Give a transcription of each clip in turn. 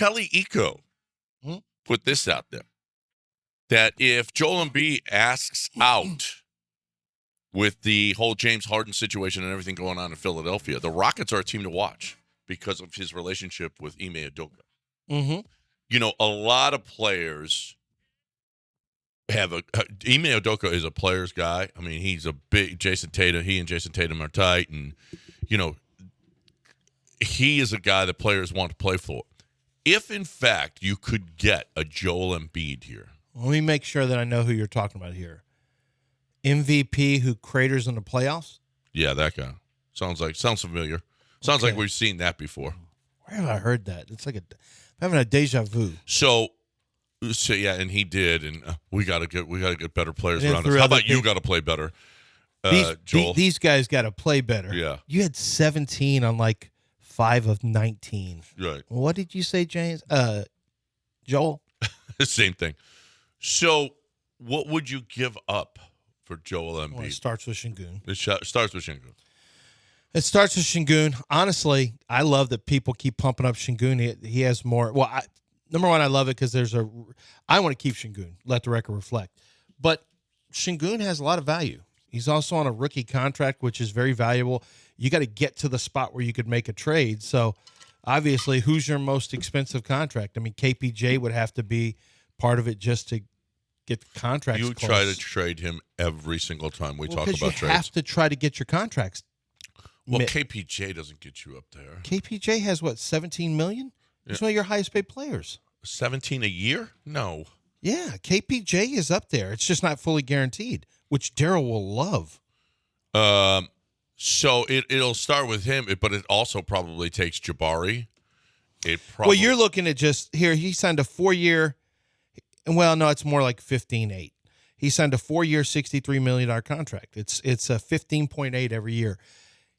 Kelly Eco put this out there, that if Joel Embiid asks out with the whole James Harden situation and everything going on in Philadelphia, the Rockets are a team to watch because of his relationship with Ime Udoka. Mm-hmm. You know, a lot of players have Ime Udoka is a player's guy. I mean, he's a big Jason Tatum. He and Jason Tatum are tight, and you know, he is a guy that players want to play for. If in fact you could get a Joel Embiid here, let me make sure that I know who you're talking about here. MVP who craters in the playoffs. Yeah, that guy sounds familiar. Sounds like we've seen that before. Where have I heard that? It's like I'm having a deja vu. So yeah, and he did, and we got to get better players around us. How about you got to play better, Joel? These guys got to play better. Yeah, you had 17 on like 5 of 19. Right. What did you say, James? Joel? Same thing. So, what would you give up for Joel Embiid? Well, it starts with Şengün. It starts with Şengün. It starts with Şengün. Honestly, I love that people keep pumping up Şengün. He has more. Well, number one, I love it because I want to keep Şengün. Let the record reflect. But Şengün has a lot of value. He's also on a rookie contract, which is very valuable. You got to get to the spot where you could make a trade. So, obviously, who's your most expensive contract? I mean, KPJ would have to be part of it just to get the contracts You close. try to trade him every single time we talk about trades. You have to try to get your contracts. Well, KPJ doesn't get you up there. KPJ has, what, $17 million? He's one of your highest paid players. 17 a year? No. Yeah, KPJ is up there. It's just not fully guaranteed, which Daryl will love. So it'll start with him, but it also probably takes Jabari. Well, you're looking at just here. He signed a 4-year. Well, no, it's more like 15.8. He signed a 4-year, $63 million contract. It's a 15.8 every year.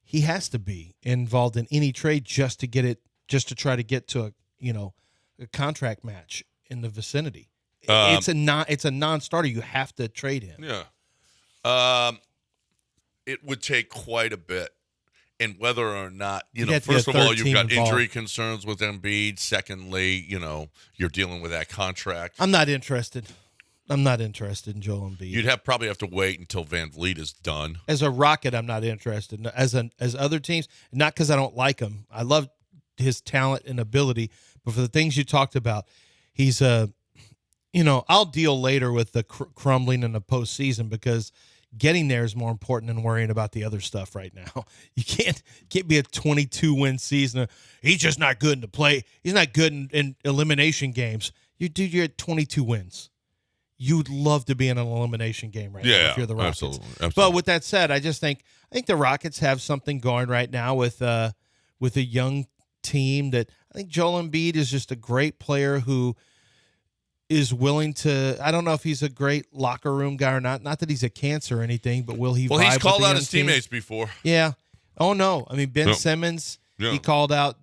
He has to be involved in any trade just to try to get to a contract match in the vicinity. It's a non-starter. You have to trade him. Yeah. It would take quite a bit. And whether or not, first of all, you've got injury concerns with Embiid. Secondly, you're dealing with that contract. I'm not interested in Joel Embiid. You'd probably have to wait until Van Vliet is done. As a Rocket, I'm not interested. As other teams, not because I don't like him. I love his talent and ability. But for the things you talked about, he's I'll deal later with the crumbling in the postseason because getting there is more important than worrying about the other stuff right now. You can't be a 22-win season. He's just not good in the play. He's not good in elimination games. You're at 22 wins. You'd love to be in an elimination game right now if you're the Rockets. Absolutely. But with that said, I think the Rockets have something going right now with a young team that I think Joel Embiid is just a great player who is willing to. I don't know if he's a great locker room guy or not. Not that he's a cancer or anything, but will he? Well, vibe he's called with the out young his teammates before. Yeah. Oh no. I mean, Ben Simmons. Yeah. He called out.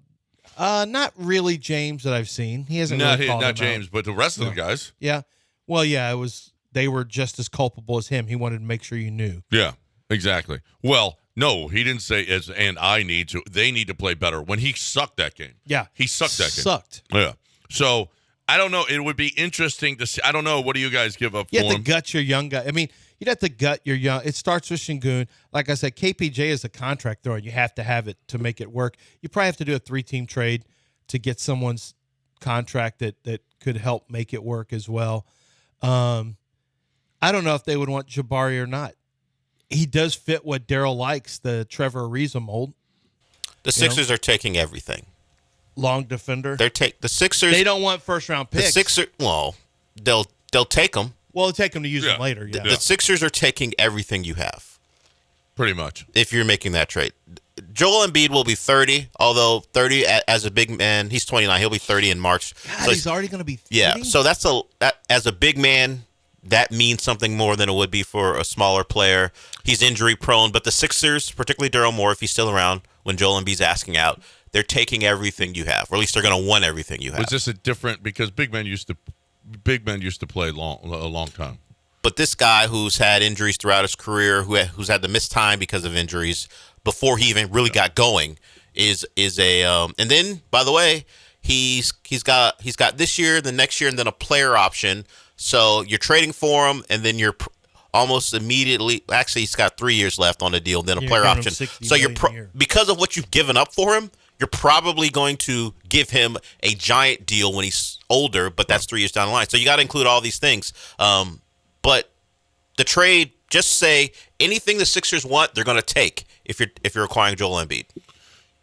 Not really James that I've seen. He hasn't. Really called not him James, out. But the rest of the guys. Yeah. Well, yeah. It was. They were just as culpable as him. He wanted to make sure you knew. Yeah. Exactly. Well, no, he didn't say I need to. They need to play better. When he sucked that game. Yeah. He sucked that game. Sucked. Yeah. So. I don't know. It would be interesting to see. I don't know. What do you guys give up for him? You have to gut your young guy. I mean, you'd have to gut your young. It starts with Şengün. Like I said, KPJ is a contract thrower. You have to have it to make it work. You probably have to do a 3-team trade to get someone's contract that could help make it work as well. I don't know if they would want Jabari or not. He does fit what Daryl likes, the Trevor Ariza mold. The Sixers are taking everything. Long defender. The Sixers. They don't want first round picks. The Sixers. Well, they'll take them. Well, they'll take them to use them later. Yeah. The Sixers are taking everything you have. Pretty much. If you're making that trade, Joel Embiid will be 30. Although 30 as a big man, he's 29. He'll be 30 in March. God, so he's already going to be 30? Yeah. So as a big man, that means something more than it would be for a smaller player. He's injury prone, but the Sixers, particularly Daryl Moore, if he's still around when Joel Embiid's asking out. They're taking everything you have, or at least they're going to want everything you have. Was this a different because big men used to play a long time? But this guy who's had injuries throughout his career, who's had to miss time because of injuries before he even really got going, is a and then by the way he's got this year, the next year, and then a player option. So you're trading for him, and then you're almost immediately. Actually, he's got 3 years left on the deal, then a player option. So because of what you've given up for him, you're probably going to give him a giant deal when he's older, but that's 3 years down the line. So you got to include all these things. But the trade, just say anything the Sixers want, they're going to take if you're acquiring Joel Embiid.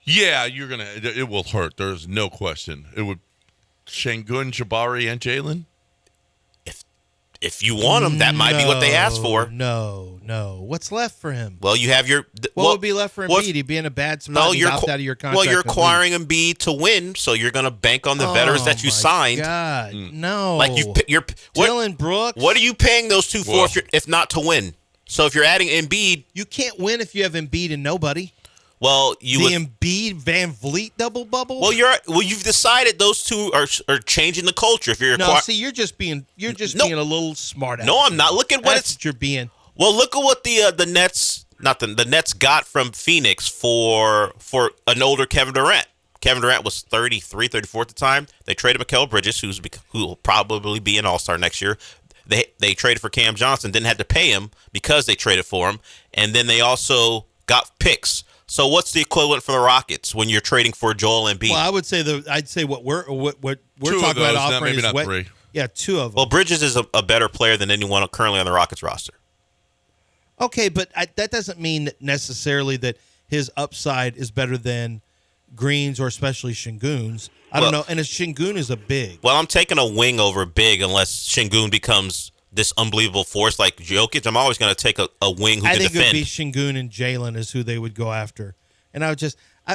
Yeah, it will hurt. There's no question. It would Şengün, Jabari, and Jalen. If you want him, that might be what they asked for. No. What's left for him? Well, you have your. What would be left for Embiid? He'd be in a bad spot. He's opt out of your contract. Well, you're acquiring Embiid to win, so you're going to bank on the veterans that you signed. God, no. Like Dylan Brooks. What are you paying those two for if not to win? So if you're adding Embiid, you can't win if you have Embiid and nobody. Well, Embiid Van Vliet double bubble. Well, you've decided those two are changing the culture. If you're you're just being a little smart. No, I'm not. Look at what you're being. Well, look at what the Nets, the Nets got from Phoenix for an older Kevin Durant. Kevin Durant was 33, 34 at the time. They traded Mikal Bridges, who will probably be an All-Star next year. They traded for Cam Johnson, didn't have to pay him because they traded for him, and then they also got picks. So what's the equivalent for the Rockets when you're trading for Joel Embiid? Well, I'd say what we're two talking about offering maybe is not three. Yeah, two of them. Well, Bridges is a better player than anyone currently on the Rockets roster. Okay, but that doesn't mean necessarily that his upside is better than Green's or especially Şengün's. I don't know. And Şengün is a big. Well, I'm taking a wing over big unless Şengün becomes this unbelievable force like Jokic. I'm always going to take a wing who can defend. I think it would be Şengün and Jalen is who they would go after. And I would just –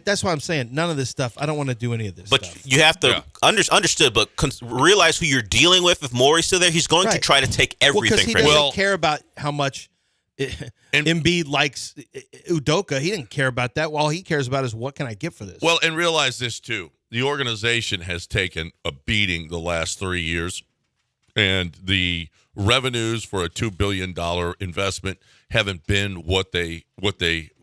that's why I'm saying none of this stuff. I don't want to do any of this stuff. But you have to understood, but realize who you're dealing with. If Morey's still there, he's going to try to take everything from you. Because he doesn't care about how much Embiid likes Udoka. He didn't care about that. All he cares about is what can I get for this. Well, and realize this too. The organization has taken a beating the last 3 years. And the revenues for a $2 billion investment haven't been what they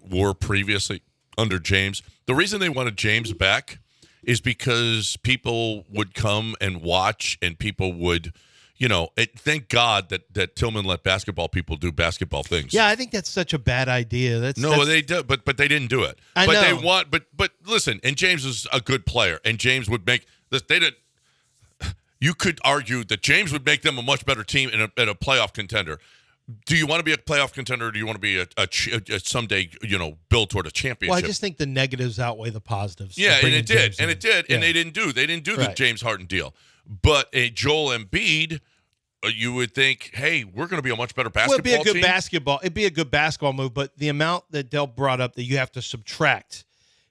were previously under James. The reason they wanted James back is because people would come and watch, and people would, thank God that Tillman let basketball people do basketball things. Yeah, I think that's such a bad idea. They do, but they didn't do it. I know. They want, but listen, and James is a good player, and James would make this. They didn't. You could argue that James would make them a much better team and a playoff contender. Do you want to be a playoff contender, or do you want to be a someday, build toward a championship? Well, I just think the negatives outweigh the positives. Yeah, and it did, and they didn't do the James Harden deal. But a Joel Embiid, you would think, hey, we're going to be a much better basketball team. It'd be a good basketball move, but the amount that Del brought up that you have to subtract,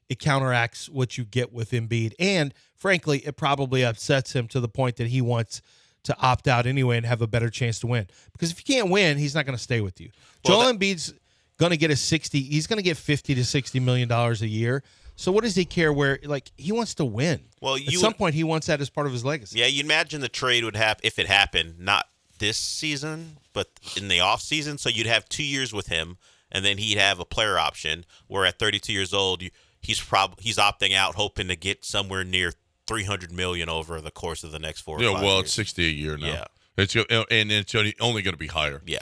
it counteracts what you get with Embiid. And frankly, it probably upsets him to the point that he wants to opt out anyway and have a better chance to win. Because if you can't win, he's not going to stay with you. Joel Embiid's going to get he's going to get $50 to $60 million a year. So what does he care where, he wants to win. Well, at some point he wants that as part of his legacy. Yeah, you imagine the trade would happen if it happened, not this season, but in the off season. So you'd have 2 years with him, and then he'd have a player option where at 32 years old, he's opting out, hoping to get somewhere near $300 million over the course of the next 4 or 5 years. It's $60 a year now. Yeah. It's only going to be higher. Yeah.